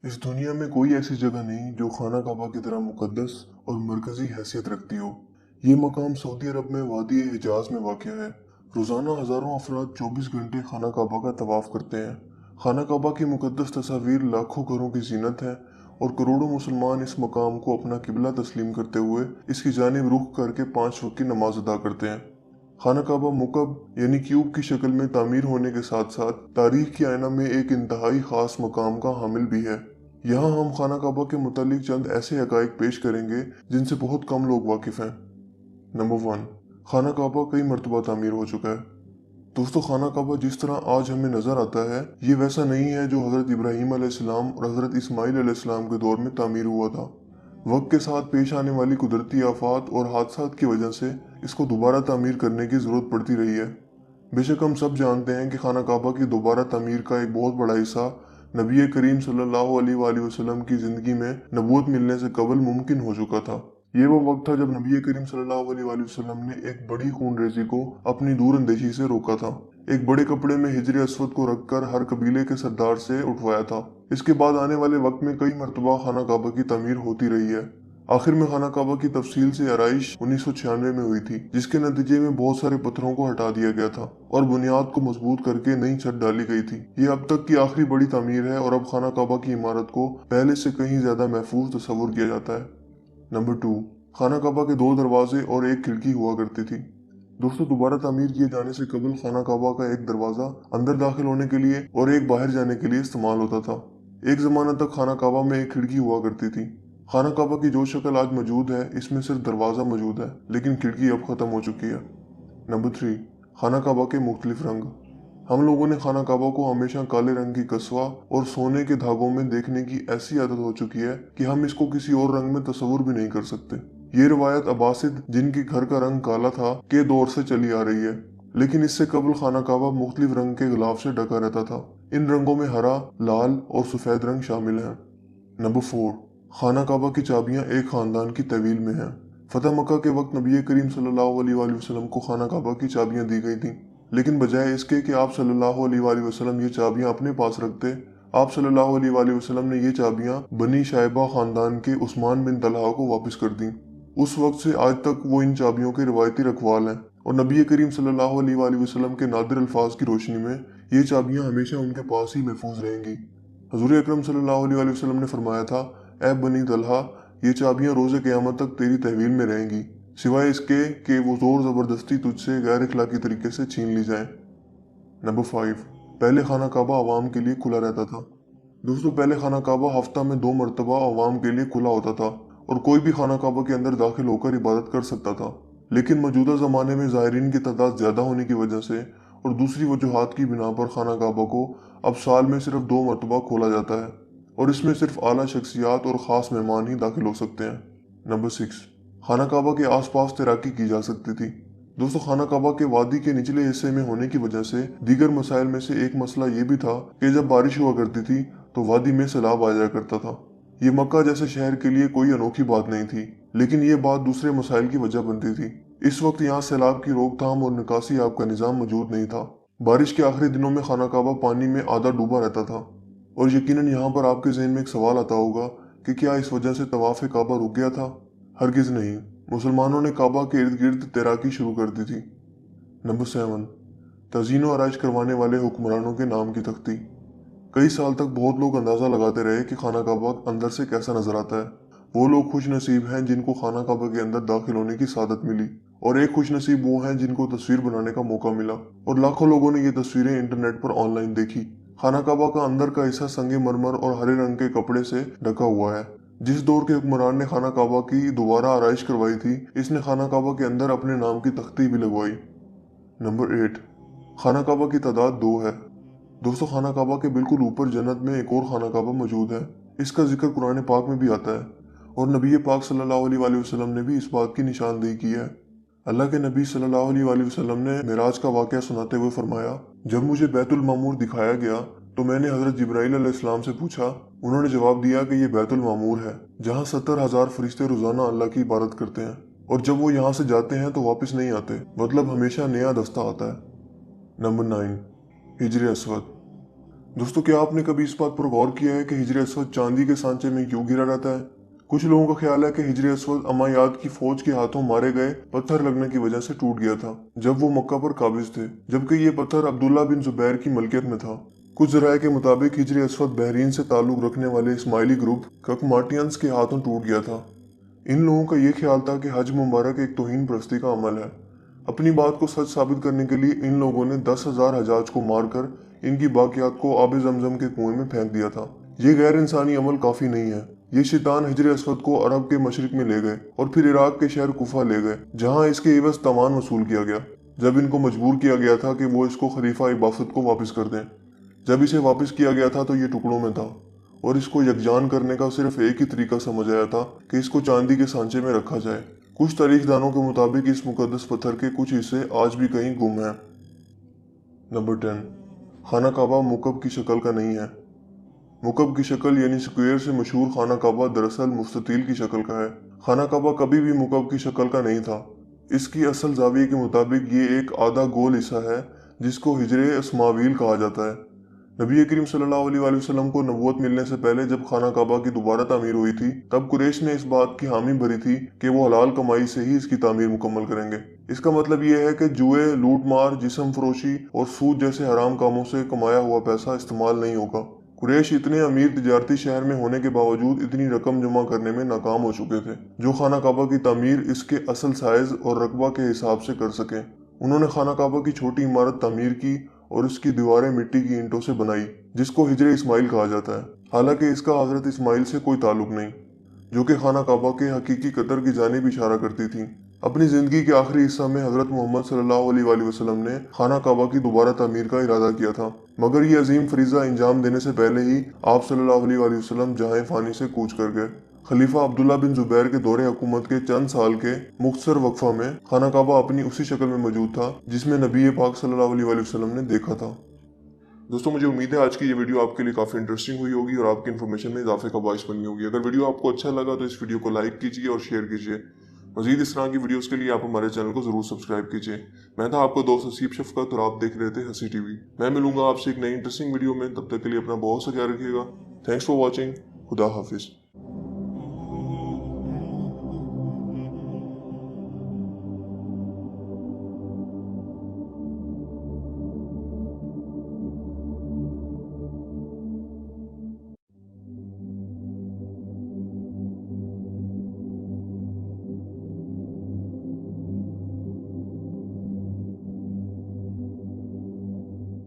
इस दुनिया में कोई ऐसी जगह नहीं जो खाना काबा की तरह मुकद्दस और मरकजी हैसियत रखती हो। ये मकाम सऊदी अरब में वादी हिजाज में वाक़ है। रोज़ाना हज़ारों अफराद 24 घंटे खाना काबा का तवाफ़ करते हैं। खाना काबा की मुकद्दस तस्वीर लाखों घरों की जीनत है और करोड़ों मुसलमान इस मकाम को अपना किबला तस्लीम करते हुए इसकी जानिब रुख करके 5 वक्त की नमाज अदा करते हैं। खाना काबा मुकब यानी क्यूब की शक्ल में तामीर होने के साथ साथ तारीख के आईना में एक इंतहाई ख़ास मकाम का हामिल भी है। यहाँ हम खाना काबा के मुतालिक चंद ऐसे हक़ाइक़ पेश करेंगे जिनसे बहुत कम लोग वाकिफ़ हैं। नंबर 1, खाना काबा कई मरतबा तामीर हो चुका है। दोस्तों, खाना काबा जिस तरह आज हमें नज़र आता है ये वैसा नहीं है जो हज़रत इब्राहीम अलैहिस्सलाम और हज़रत इस्माईल अलैहिस्सलाम के दौर में तामीर हुआ था। वक्त के साथ पेश आने वाली कुदरती आफात और हादसात की वजह से इसको दोबारा तामीर करने की ज़रूरत पड़ती रही है। बेशक हम सब जानते हैं कि खाना काबा की दोबारा तामीर का एक बहुत बड़ा हिस्सा नबी करीम सल्लल्लाहु अलैहि वसल्लम की ज़िंदगी में नबूवत मिलने से कबल मुमकिन हो चुका था। ये वो वक्त था जब नबी करीम सल्लल्लाहु अलैहि वसल्लम ने एक बड़ी खूनरेज़ी को अपनी दूर अंदेशी से रोका था। एक बड़े कपड़े में हिजर अस्वद को रखकर हर कबीले के सरदार से उठवाया था। इसके बाद आने वाले वक्त में कई मरतबा खाना काबा की तामीर होती रही है। आखिर में खाना काबा की तफसील से आराइश 1996 में हुई थी, जिसके नतीजे में बहुत सारे पत्थरों को हटा दिया गया था और बुनियाद को मजबूत करके नई छत डाली गई थी। ये अब तक की आखिरी बड़ी तामीर है और अब खाना काबा की इमारत को पहले से कहीं ज्यादा महफूज तस्वुर किया जाता है। नंबर 2, खाना काबा के 2 दरवाजे और एक खिड़की हुआ करती थी। दोस्तों, दोबारा तामीर किए जाने से कबल खाना काबा का एक दरवाजा अंदर दाखिल होने के लिए और एक बाहर जाने के लिए इस्तेमाल होता था। एक जमाना तक खाना काबा में एक खिड़की हुआ करती थी। खाना काबा की जो शक्ल आज मौजूद है इसमें सिर्फ दरवाज़ा मौजूद है, लेकिन खिड़की अब ख़त्म हो चुकी है। नंबर 3, खाना काबा के मुख्तलिफ रंग। हम लोगों ने खाना काबा को हमेशा काले रंग की कस्वा और सोने के धागों में देखने की ऐसी आदत हो चुकी है कि हम इसको किसी और रंग में तस्वुर भी नहीं कर सकते। ये रवायत अब्बासिद, जिनके घर का रंग काला था, के दौर से चली आ रही है, लेकिन इससे कबल खाना काबा मुख्तलिफ रंग के गिलाफ से ढका रहता था। इन रंगों में हरा, लाल और सफ़ेद रंग शामिल हैं। नंबर 4, खाना काबा की चाबियां एक खानदान की तवील में हैं। फतह मक्का के वक्त नबी करीम सल्लल्लाहु अलैहि वसल्लम को खाना काबा की चाबियां दी गई थीं, लेकिन बजाय इसके कि आप सल्लल्लाहु अलैहि वसल्लम ये चाबियां अपने पास रखते, आप सल्लल्लाहु अलैहि वसल्लम ने ये चाबियां बनी शाइबा खानदान के उस्मान बिन तलहा को वापस कर दी। उस वक्त से आज तक वो इन चाबियों के रिवायती रखवाल हैं और नबी करीम सल्लल्लाहु अलैहि वसल्लम के नादिर अल्फाज की रोशनी में ये चाबियां हमेशा उनके पास ही महफूज रहेंगी। हजूर अकरम सल्लल्लाहु अलैहि वसल्लम ने फरमाया था, ऐ बनी तलहा, ये चाबियां रोज़े क़यामत तक तेरी तहवील में रहेंगी, सिवाय इसके कि वो ज़ोर ज़बरदस्ती तुझसे गैर अखलाकी तरीके से छीन ली जाए। नंबर 5, पहले खाना काबा आवाम के लिए खुला रहता था। दोस्तों, पहले खाना काबा हफ्ता में 2 मरतबा आवाम के लिए खुला होता था और कोई भी खाना काबा के अंदर दाखिल होकर इबादत कर सकता था। लेकिन मौजूदा ज़माने में ज़ायरीन की तादाद ज़्यादा होने की वजह से और दूसरी वजूहात की बिना पर खाना काबा को अब साल में सिर्फ 2 मरतबा खोला जाता है और इसमें सिर्फ आला शख्सियात और ख़ास मेहमान ही दाखिल हो सकते हैं। नंबर 6, खाना काबा के आसपास तैराकी की जा सकती थी। दोस्तों, खाना काबा के वादी के निचले हिस्से में होने की वजह से दीगर मसाइल में से एक मसला ये भी था कि जब बारिश हुआ करती थी तो वादी में सैलाब आ जाया करता था। ये मक्का जैसे शहर के लिए कोई अनोखी बात नहीं थी, लेकिन ये बात दूसरे मसाइल की वजह बनती थी। इस वक्त यहाँ सैलाब की रोकथाम और निकासी आब का निज़ाम मौजूद नहीं था। बारिश के आखिरी दिनों में खाना काबा पानी में आधा डूबा रहता था और यकीनन यहाँ पर आपके जहन में एक सवाल आता होगा कि क्या इस वजह से तवाफ़ काबा रुक गया था? हरगिज़ नहीं, मुसलमानों ने काबा के इर्द गिर्द तैराकी शुरू कर दी थी। नंबर 7, तज़ीन व आराइश करवाने वाले हुक्मरानों के नाम की तख्ती। कई साल तक बहुत लोग अंदाज़ा लगाते रहे कि खाना काबा अंदर से कैसा नजर आता है। वो लोग खुश नसीब हैं जिनको खाना काबा के अंदर दाखिल होने की सादत मिली और एक खुश नसीब वो हैं जिनको तस्वीर बनाने का मौका मिला और लाखों लोगों ने ये तस्वीरें इंटरनेट पर ऑनलाइन देखी। खाना काबा का अंदर का हिस्सा संगे मरमर और हरे रंग के कपड़े से ढका हुआ है। जिस दौर के हुक्मरान ने खाना काबा की दोबारा आराइश करवाई थी, इसने खाना काबा के अंदर अपने नाम की तख्ती भी लगवाई। नंबर 8, खाना काबा की तादाद 2 है। दोस्तों, खाना काबा के बिल्कुल ऊपर जन्नत में एक और खाना काबा मौजूद है। इसका जिक्र कुरान पाक में भी आता है और नबी पाक सल्लल्लाहु अलैहि वसल्लम ने भी इस बात की निशानदेही की है। अल्लाह के नबी सल्लल्लाहु अलैहि वसल्लम ने मिराज का वाक़या सुनाते हुए फरमाया, जब मुझे बैतुल मामूर दिखाया गया तो मैंने हज़रत जिब्राईल अलैहिस्सलाम से पूछा। उन्होंने जवाब दिया कि यह बैतुल मामूर है, जहाँ 70,000 फरिश्ते रोज़ाना अल्लाह की इबादत करते हैं और जब वो यहाँ से जाते हैं तो वापस नहीं आते, मतलब हमेशा नया दस्ता आता है। Number 9, हिजर Aswad. दोस्तों, क्या आपने कभी इस बात पर गौर किया है कि हिजर असवद चांदी के सांचे में क्यों गिरा रहता है? कुछ लोगों का ख्याल है कि हिजर असवद अमायाद की फौज के हाथों मारे गए पत्थर लगने की वजह से टूट गया था जब वो मक्का पर काबिज थे, जबकि ये पत्थर अब्दुल्ला बिन जुबैर की मलकियत में था। कुछ ज़राए के मुताबिक हिजर असवद बहरीन से ताल्लुक रखने वाले इस्माइली ग्रुप ककमाटियंस के हाथों टूट गया था। इन लोगों का ये ख्याल था कि हज मुबारक एक तौहीन परस्ती का अमल है। अपनी बात को सच साबित करने के लिए इन लोगों ने 10,000 हजाज को मारकर इनकी बाकियात को आब जमजम के कुएं में फेंक दिया था। ये गैर इंसानी अमल काफी नहीं है। ये शैतान हिजर असवद को अरब के मशरिक में ले गए और फिर इराक के शहर कुफा ले गए, जहां इसके एवज तमान वसूल किया गया। जब इनको मजबूर किया गया था कि वो इसको खलीफा इबाफत को वापस कर दें। जब इसे वापस किया गया था तो ये टुकड़ों में था और इसको यकजान करने का सिर्फ एक ही तरीका समझ आया था कि इसको चांदी के सांचे में रखा जाए। कुछ तारीखदानों के मुताबिक इस मुकद्दस पत्थर के कुछ हिस्से आज भी कहीं गुम हैं। नंबर 10, खाना काबा मुकब की शक्ल का नहीं है। मुकब की शक्ल यानी स्क्वायर से मशहूर खाना काबा दरअसल मुस्ततील की शक्ल का है। खाना काबा कभी भी मुकब की शक्ल का नहीं था। इसकी असल जाविये के मुताबिक ये एक आधा गोल हिस्सा है जिसको हिजरे अस्मावील कहा जाता है। नबी करीम सल्लल्लाहु अलैहि वसल्लम को नबूवत मिलने से पहले जब खाना काबा की दोबारा तामीर हुई थी, तब कुरैश ने इस बात की हामी भरी थी कि वो हलाल कमाई से ही इसकी तामीर मुकम्मल करेंगे। इसका मतलब ये है कि जुए, लूटमार, जिस्म फरोशी और सूद जैसे हराम कामों से कमाया हुआ पैसा इस्तेमाल नहीं होगा। कुरैश इतने अमीर तिजारती शहर में होने के बावजूद इतनी रकम जमा करने में नाकाम हो चुके थे जो खाना काबा की तामीर इसके असल साइज और रकबा के हिसाब से कर सकें। उन्होंने खाना काबा की छोटी इमारत तामीर की और इसकी दीवारें मिट्टी की ईंटों से बनाई, जिसको हिजरे इस्माइल कहा जाता है। हालांकि इसका हजरत इस्माइल से कोई ताल्लुक नहीं, जो कि खाना काबा के हकीकी कदर की जानिब इशारा करती थी। अपनी जिंदगी के आखिरी हिस्सा में हजरत मोहम्मद सल्लल्लाहु अलैहि वसल्लम ने खाना काबा की दोबारा तामीर का इरादा किया था, मगर ये अजीम फरीजा अंजाम देने से पहले ही आप सल्लल्लाहु अलैहि वसल्लम जहां फानी से कूच कर गए। खलीफा अब्दुल्ला बिन जुबैर के दौरे हुकूमत के चंद साल के मुख्तसर वक्फा में खाना काबा अपनी उसी शक्ल में मौजूद था जिसमें नबी पाक सल्लल्लाहु अलैहि वसल्लम ने देखा था। दोस्तों, मुझे उम्मीद है आज की ये वीडियो आपके लिए काफ़ी इंटरेस्टिंग हुई होगी और आपकी इन्फॉर्मेशन में इजाफे का बाइस बनी होगी। अगर वीडियो आपको अच्छा लगा तो इस वीडियो को लाइक कीजिए और शेयर कीजिए। मजीद इस तरह की वीडियोस के लिए आप हमारे चैनल को जरूर सब्सक्राइब कीजिए। मैं था आपका दोस्त हसीब शफकत और आप देख रहे थे हसी टीवी। मैं मिलूंगा आपसे एक नई इंटरेस्टिंग वीडियो में, तब तक के लिए अपना बहुत सा ख्याल रखिएगा। Thanks for watching. खुदा हाफिज।